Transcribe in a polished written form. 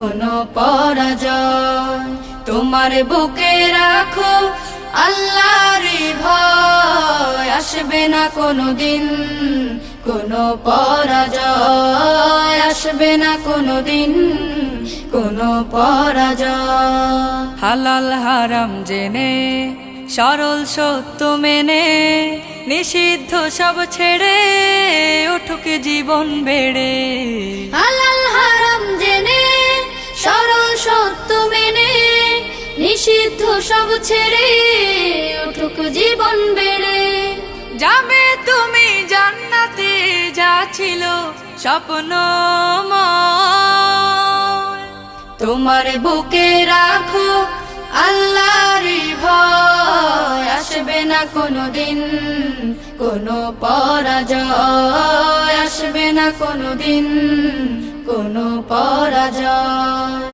কোনো পরাজয়। তোমার বুকে রাখো আল্লাহর ভয়, আসবে না কোনো দিন কোনো পরাজয়, আসবে না কোনো দিন কোনো পরাজয়। হালাল হারাম জেনে সরল সত্য মেনে নিষিদ্ধ সব ছেড়ে উঠুক জীবন বেড়ে। হালাল হারাম জেনে সরল সত্য মেনে নিষিদ্ধ সব ছেড়ে উঠুক জীবন বেড়ে। যাবে তুমি জান্নাতে, যা ছিল স্বপ্নময়। তোমার বুকে রাখো আল্লাহর ভয়, আসবে না কোনো দিন কোনো পরাজয়, আসবে না কোনো দিন কোনো পরাজয়।